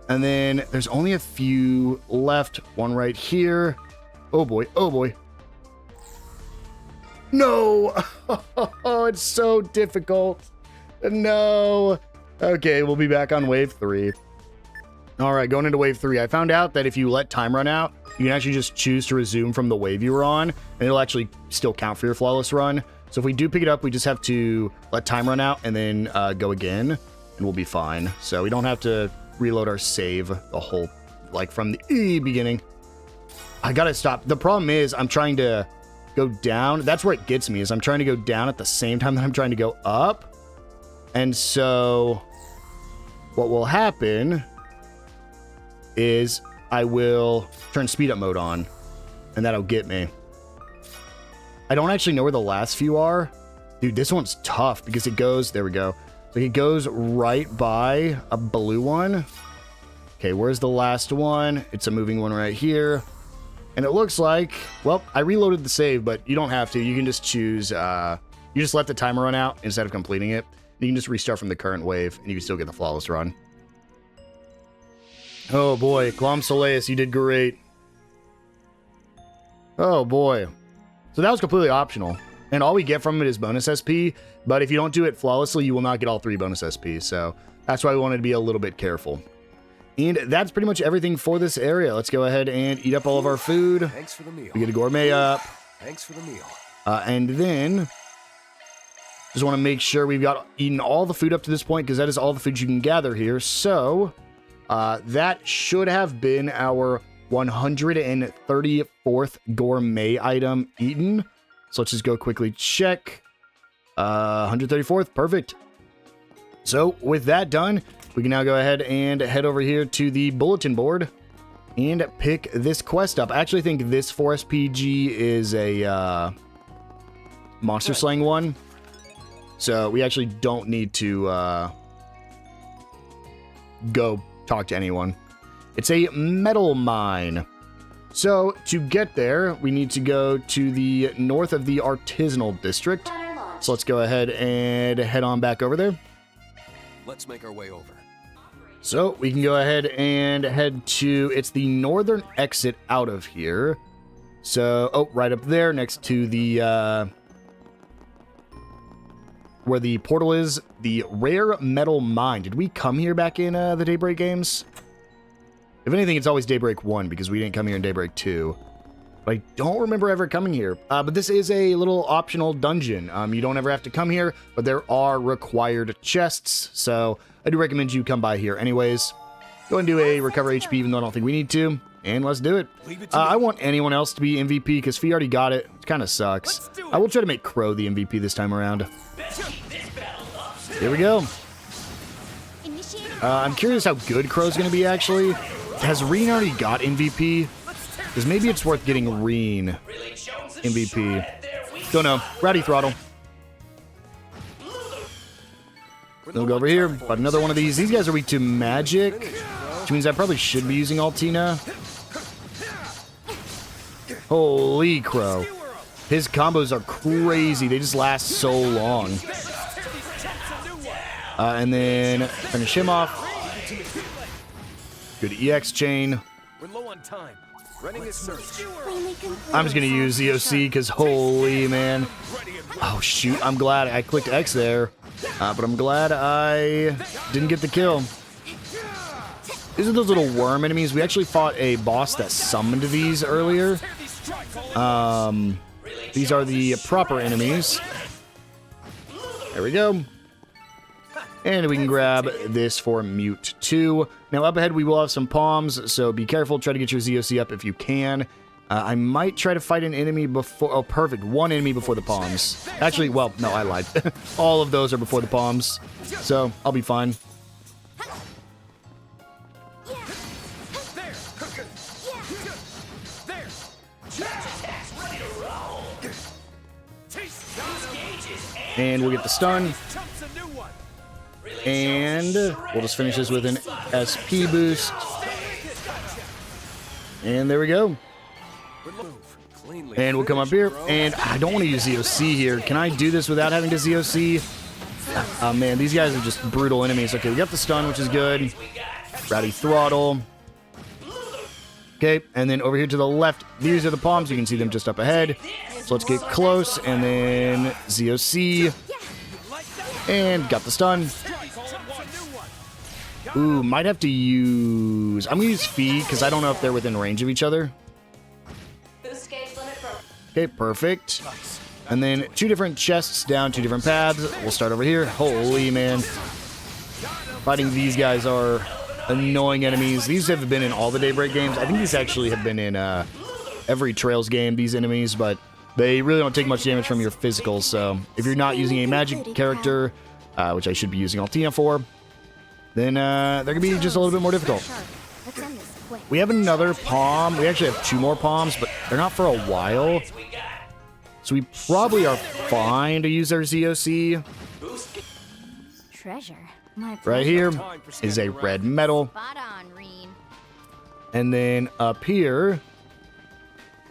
And then there's only a few left. One right here. Oh boy, oh boy. No! Oh, it's so difficult. No. Okay, we'll be back on wave 3. All right, going into wave 3. I found out that if you let time run out, you can actually just choose to resume from the wave you were on, and it'll actually still count for your flawless run. So if we do pick it up, we just have to let time run out and then go again, and we'll be fine. So we don't have to reload our save the whole, like from the beginning. I gotta stop. The problem is I'm trying to go down. That's where it gets me, is I'm trying to go down at the same time that I'm trying to go up. And so what will happen is I will turn speed up mode on, and that'll get me. I don't actually know where the last few are. Dude, this one's tough because it goes, there we go. So it goes right by a blue one. Okay, where's the last one? It's a moving one right here. And it looks like, well, I reloaded the save, but you don't have to. You can just choose, you just let the timer run out instead of completing it. You can just restart from the current wave, and you can still get the flawless run. Oh boy, Clam Soleus, you did great. Oh boy. So that was completely optional. And all we get from it is bonus SP, but if you don't do it flawlessly, you will not get all 3 bonus SP. So that's why we wanted to be a little bit careful. And that's pretty much everything for this area. Let's go ahead and eat up all of our food. Thanks for the meal. We get a gourmet up. Thanks for the meal. And then, just want to make sure we've got eaten all the food up to this point, because that is all the food you can gather here. So, that should have been our 134th gourmet item eaten. So let's just go quickly check. 134th, perfect. So with that done, we can now go ahead and head over here to the bulletin board and pick this quest up. I actually think this 4SPG is a monster slaying one. So we actually don't need to go talk to anyone. It's a metal mine. So to get there, we need to go to the north of the artisanal district. So let's go ahead and head on back over there. Let's make our way over. So we can go ahead and head to, it's the northern exit out of here. So, oh, right up there next to the, where the portal is, the rare metal mine. Did we come here back in the Daybreak games? If anything, it's always Daybreak 1 because we didn't come here in Daybreak 2. But I don't remember ever coming here. But this is a little optional dungeon. You don't ever have to come here, but there are required chests. So I do recommend you come by here anyways. Go and do a recover HP, even though I don't think we need to. And let's do it. I want anyone else to be MVP because Fee already got it. It kind of sucks. I will try to make Crow the MVP this time around. Here we go. I'm curious how good Crow's going to be, actually. Has Reen already got MVP? Because maybe it's worth getting Reen MVP. Don't know. Rowdy Throttle. We'll go over here. But another one of these. These guys are weak to magic, which means I probably should be using Altina. Holy crow. His combos are crazy. They just last so long. And then finish him off. Good EX chain. We're low on time. Running a search. I'm just going to use ZOC because holy man. Oh shoot, I'm glad I clicked X there. But I'm glad I didn't get the kill. These are those little worm enemies. We actually fought a boss that summoned these earlier. These are the proper enemies. There we go. And we can grab this for Mute 2. Now, up ahead, we will have some palms, so be careful. Try to get your ZOC up if you can. I might try to fight an enemy before... Oh, perfect. One enemy before the palms. Actually, well, no, I lied. All of those are before the palms, so I'll be fine. And we'll get the stun. And we'll just finish this with an SP boost. And there we go. And we'll come up here. And I don't want to use ZOC here. Can I do this without having to ZOC? Oh man, these guys are just brutal enemies. Okay, we got the stun, which is good. Rowdy Throttle. Okay, and then over here to the left, these are the palms. You can see them just up ahead. So let's get close. And then ZOC. And got the stun. Ooh, might have to use... I'm going to use Fee, because I don't know if they're within range of each other. Okay, perfect. And then 2 different chests down 2 different paths. We'll start over here. Holy man. Fighting these guys are annoying enemies. These have been in all the Daybreak games. I think these actually have been in every Trails game, these enemies, but they really don't take much damage from your physicals. So if you're not using a magic character, which I should be using Altina for, then they're going to be just a little bit more difficult. We have another palm. We actually have 2 more palms, but they're not for a while. So we probably are fine to use our ZOC. Treasure. Right here is a red metal. Spot on, Reen. And then up here,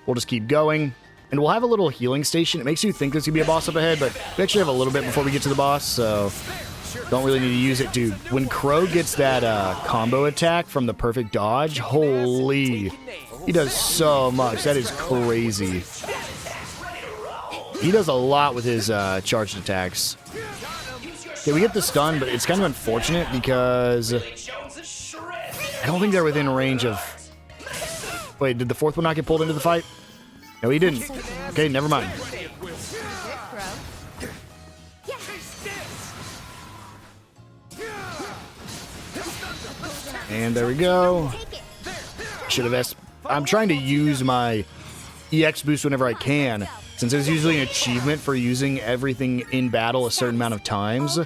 we'll just keep going. And we'll have a little healing station. It makes you think there's going to be a boss up ahead, but we actually have a little bit before we get to the boss, so... Don't really need to use it, dude. When Crow gets that combo attack from the perfect dodge, holy. He does so much. That is crazy. He does a lot with his charged attacks. Okay, we get the stun, but it's kind of unfortunate because I don't think they're within range of... Wait, did the 4th one not get pulled into the fight? No, he didn't. Okay, never mind. And there we go. Should have asked. I'm trying to use my EX boost whenever I can, since there's usually an achievement for using everything in battle a certain amount of times.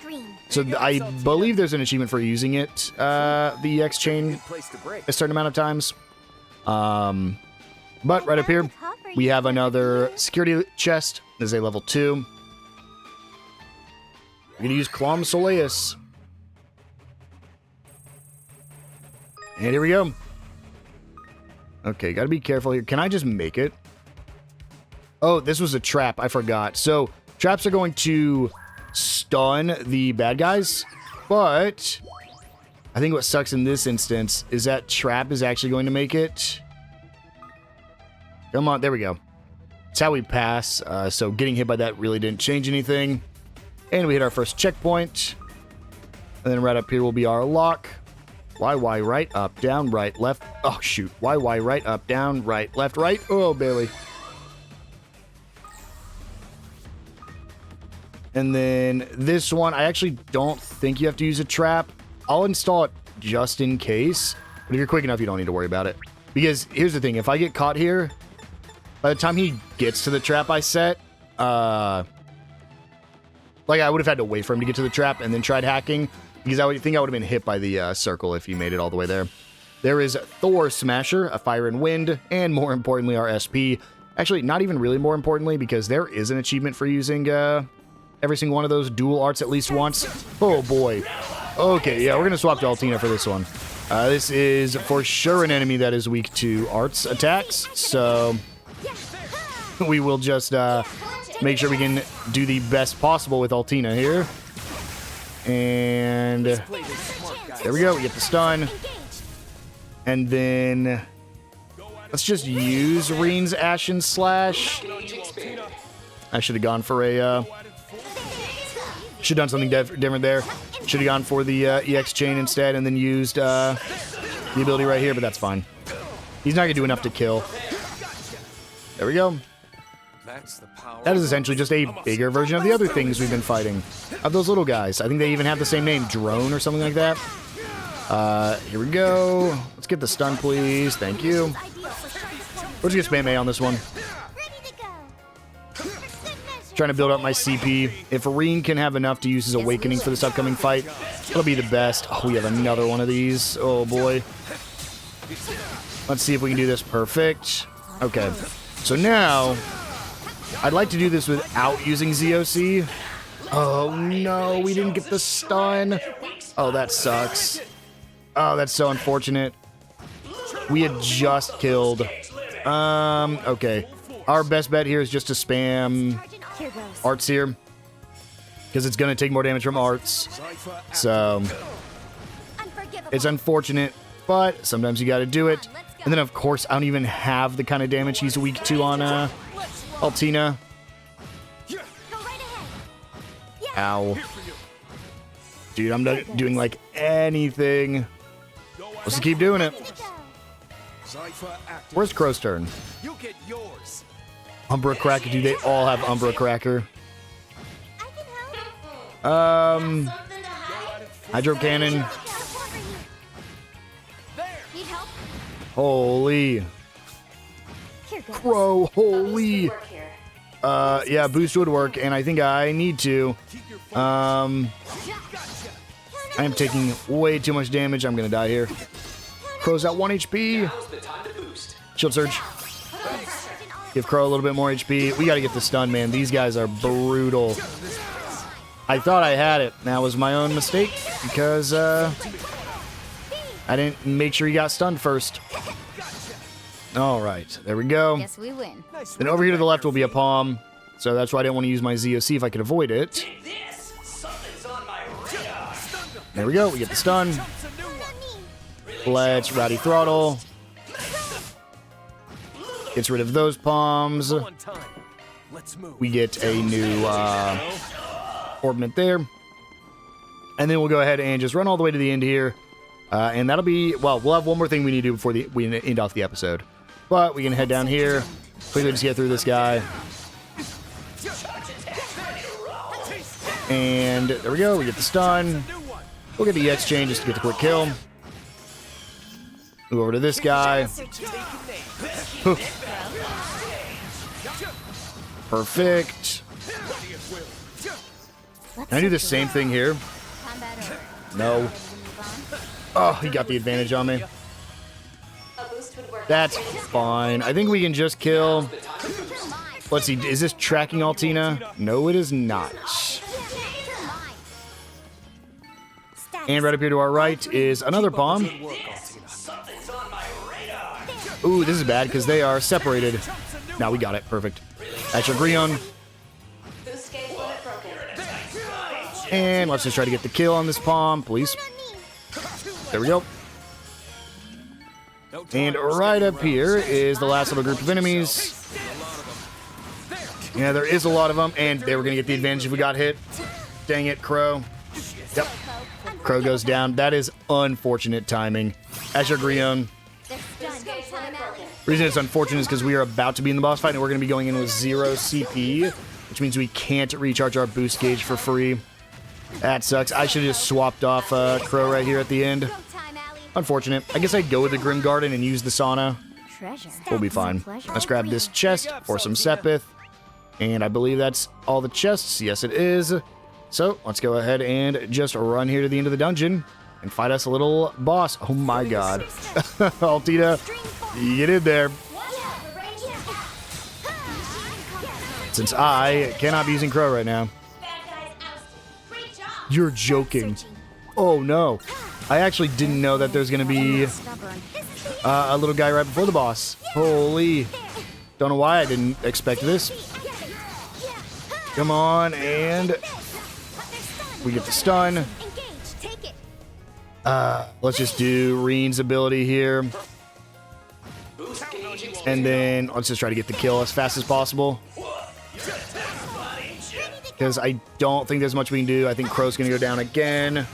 So I believe there's an achievement for using it, the EX chain, a certain amount of times. But right up here, we have another security chest. This is a level 2. We're going to use Clam Soleus. And here we go. Okay, gotta be careful here. Can I just make it? Oh, this was a trap. I forgot. So, traps are going to stun the bad guys, but I think what sucks in this instance is that trap is actually going to make it. Come on, there we go. That's how we pass. So, getting hit by that really didn't change anything. And we hit our first checkpoint. And then right up here will be our lock. Y, right, up, down, right, left. Oh, shoot. Y, right, up, down, right, left, right. Oh, barely. And then this one, I actually don't think you have to use a trap. I'll install it just in case. But if you're quick enough, you don't need to worry about it. Because here's the thing. If I get caught here, by the time he gets to the trap I set, like I would have had to wait for him to get to the trap and then tried hacking. Because I would think I would have been hit by the circle if he made it all the way there. There is Thor Smasher, a Fire and Wind, and more importantly, our SP. Actually, not even really more importantly, because there is an achievement for using every single one of those dual arts at least once. Oh, boy. Okay, yeah, we're going to swap to Altina for this one. This is for sure an enemy that is weak to arts attacks, so we will just make sure we can do the best possible with Altina here. And there we go. We get the stun. And then let's just use Reen's Ashen Slash. I should have gone for a... should have done something different there. Should have gone for the EX chain instead and then used the ability right here, but that's fine. He's not going to do enough to kill. There we go. That is essentially just a bigger version of the other things we've been fighting. Of those little guys. I think they even have the same name, Drone or something like that. Here we go. Let's get the stun, please. Thank you. We're just gonna spam A on this one. Trying to build up my CP. If Reen can have enough to use his Awakening for this upcoming fight, it'll be the best. Oh, we have another one of these. Oh, boy. Let's see if we can do this perfect. Okay. So now... I'd like to do this without using ZOC. Oh, no, we didn't get the stun. Oh, that sucks. Oh, that's so unfortunate. We had just killed. Okay. Our best bet here is just to spam arts here. Because it's going to take more damage from arts. So, it's unfortunate, but sometimes you got to do it. And then, of course, I don't even have the kind of damage he's weak to on Altina. Ow. Dude, I'm not doing, like, anything. Let's just keep doing it. Where's Crow's turn? Umbra Cracker. Dude, they all have Umbra Cracker. Hydro Cannon. Holy. Crow, holy. Yeah, boost would work, and I think I need to. I am taking way too much damage. I'm gonna die here. Crow's at 1 HP. Shield Surge. Give Crow a little bit more HP. We gotta get the stun, man. These guys are brutal. I thought I had it. That was my own mistake, because I didn't make sure he got stunned first. All right, there we go. Guess we win. Then over here to the left will be a palm, so that's why I didn't want to use my ZOC if I could avoid it. There we go, we get the stun. Let's Rowdy Throttle. Gets rid of those palms. We get a new orbment there. And then we'll go ahead and just run all the way to the end here. And that'll be, well, we'll have one more thing we need to do before we end off the episode. But we can head down here, Quickly just get through this guy. And there we go. We get the stun. We'll get the EX chain just to get the quick kill. Move over to this guy. Perfect. Can I do the same thing here? No. Oh, he got the advantage on me. That's fine. I think we can just kill. Let's see. Is this tracking Altina? No, it is not. And right up here to our right is another bomb. Ooh, this is bad because they are separated. Now we got it. Perfect. That's your Grion. And let's just try to get the kill on this palm, please. There we go. And right up here is the last little group of enemies. Yeah, there is a lot of them, and they were going to get the advantage if we got hit. Dang it, Crow. Yep. Crow goes down. That is unfortunate timing. Azure Grion. The reason it's unfortunate is because we are about to be in the boss fight, and we're going to be going in with 0 CP, which means we can't recharge our boost gauge for free. That sucks. I should have just swapped off Crow right here at the end. Unfortunate. I guess I'd go with the Grim Garden and use the sauna. We'll be fine. Let's grab this chest for some Sepith. And I believe that's all the chests. Yes, it is. So let's go ahead and just run here to the end of the dungeon and fight us a little boss. Oh my god. Altina, get in there. Since I cannot be using Crow right now. You're joking. Oh no. I actually didn't know that there's going to be a little guy right before the boss. Holy. Don't know why I didn't expect this. Come on, and we get the stun. Let's just do Reen's ability here. And then let's just try to get the kill as fast as possible. Because I don't think there's much we can do. I think Crow's going to go down again.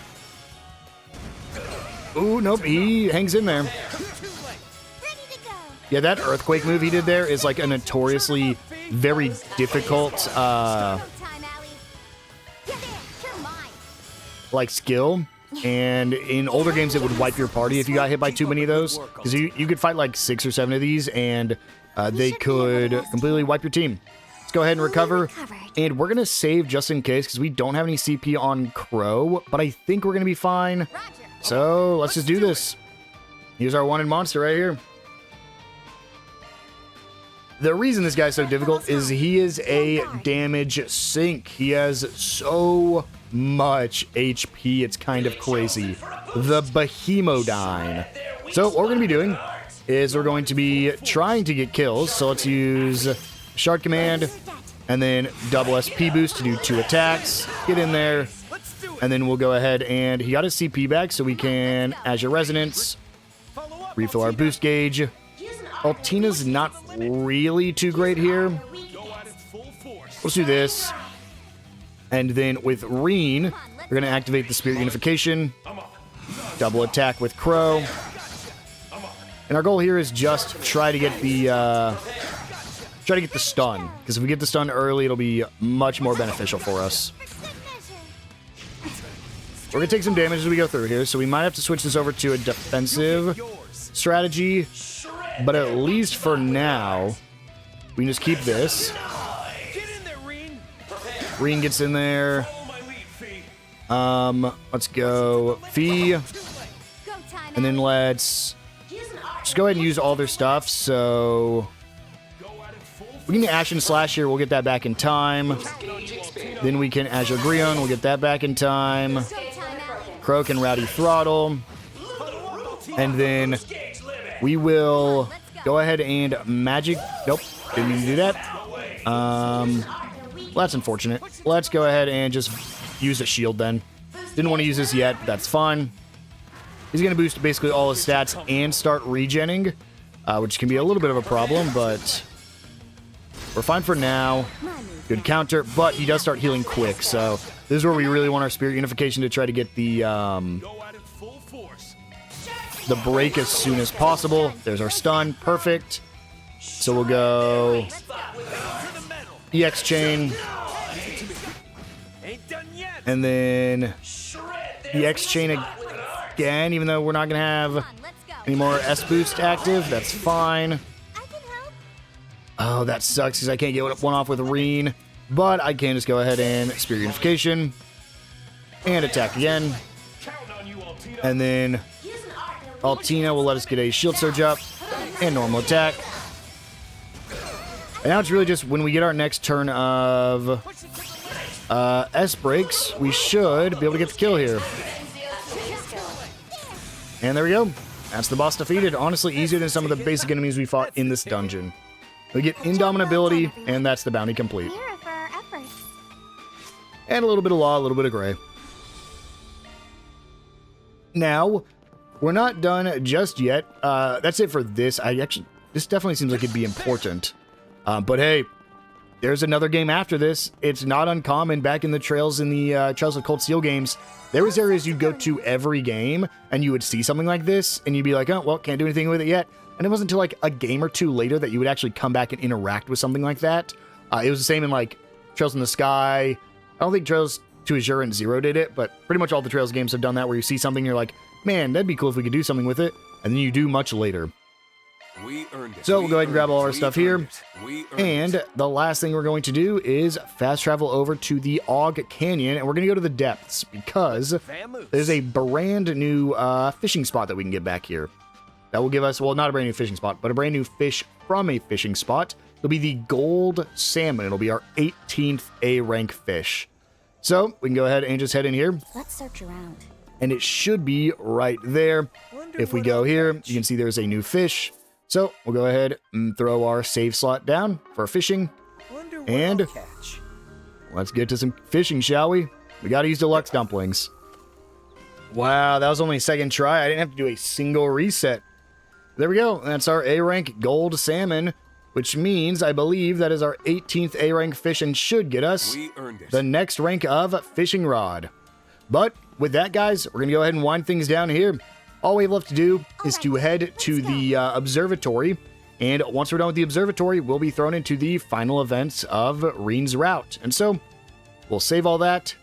Ooh, nope, he hangs in there. Yeah, that earthquake move he did there is like a notoriously very difficult like skill. And in older games, it would wipe your party if you got hit by too many of those. Because you could fight like 6 or 7 of these, and they could completely wipe your team. Let's go ahead and recover. And we're going to save just in case, because we don't have any CP on Crow. But I think we're going to be fine. So let's just do this. Here's our wanted monster right here. The reason this guy's so difficult is he is a damage sink. He has so much HP, it's kind of crazy. The Behemodyne. So what we're going to be doing is we're going to be trying to get kills. So let's use Shard Command and then double SP boost to do 2 attacks. Get in there. And then we'll go ahead and he got his CP back, so we can Azure Resonance, refill our boost gauge. Altina's not really too great here. Let's do this. And then with Reen, we're going to activate the Spirit Unification. Double attack with Crow. And our goal here is just try to get the stun. Because if we get the stun early, it'll be much more beneficial for us. We're going to take some damage as we go through here, so we might have to switch this over to a defensive strategy. But at least for now, we can just keep this. Reen gets in there. Let's go Fee. And then let's just go ahead and use all their stuff. So we can Ash and Slash here. We'll get that back in time. Then we can Azure Grion. We'll get that back in time. Croak and Rowdy Throttle. And then we will go ahead and magic. Nope, didn't need to do that. Well, that's unfortunate. Let's go ahead and just use a shield then. Didn't want to use this yet. That's fine. He's going to boost basically all his stats and start regenning, which can be a little bit of a problem, but we're fine for now. Good counter, but he does start healing quick, so this is where we really want our Spirit Unification to try to get the break as soon as possible. There's our stun. Perfect. So we'll go EX chain, Ain't done yet. and then EX chain again, even though we're not going to have any more S boost active. That's fine. Oh, that sucks because I can't get one off with Reen. But I can just go ahead and Spirit Unification and attack again. And then Altina will let us get a Shield Surge up and normal attack. And now it's really just when we get our next turn of S breaks, we should be able to get the kill here. And there we go. That's the boss defeated. Honestly, easier than some of the basic enemies we fought in this dungeon. We get Indomitability, and that's the bounty complete. And a little bit of Law, a little bit of Gray. Now, we're not done just yet. That's it for this. This definitely seems like it'd be important. But hey, there's another game after this. It's not uncommon back in the Trails in the Trails of Cold Steel games. There was areas you'd go to every game, and you would see something like this, and you'd be like, oh, well, can't do anything with it yet. And it wasn't until like a game or two later that you would actually come back and interact with something like that. It was the same in like Trails in the Sky. I don't think Trails to Azure and Zero did it, but pretty much all the Trails games have done that where you see something and you're like, man, that'd be cool if we could do something with it. And then you do much later. We earned it. So we'll go ahead and grab all our We stuff earned here. it. We earned And it. the last thing we're going to do is fast travel over to the Og Canyon, and we're going to go to the depths because Vamoose. there's a brand new fishing spot that we can get back here. That will give us, well, not a brand new fishing spot, but a brand new fish from a fishing spot. It'll be the gold salmon. It'll be our 18th A rank fish. So we can go ahead and just head in here, Let's search around. and it should be right there. Wonder If we what go I'll here, catch. you can see there's a new fish. So we'll go ahead and throw our save slot down for fishing. Wonder what and- I'll catch. Let's get to some fishing, shall we? We gotta use deluxe dumplings. Wow, that was only a second try. I didn't have to do a single reset. There we go. That's our A rank gold salmon, which means I believe that is our 18th A rank fish and should get us We earned it. the next rank of fishing rod. But with that, guys, we're gonna go ahead and wind things down here. All we have left to do is to head to the observatory, and once we're done with the observatory, we'll be thrown into the final events of Reen's route. And so we'll save all that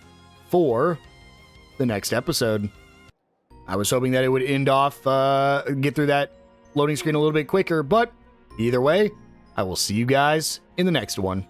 for the next episode. I was hoping that it would end off, get through that loading screen a little bit quicker, but either way, I will see you guys in the next one.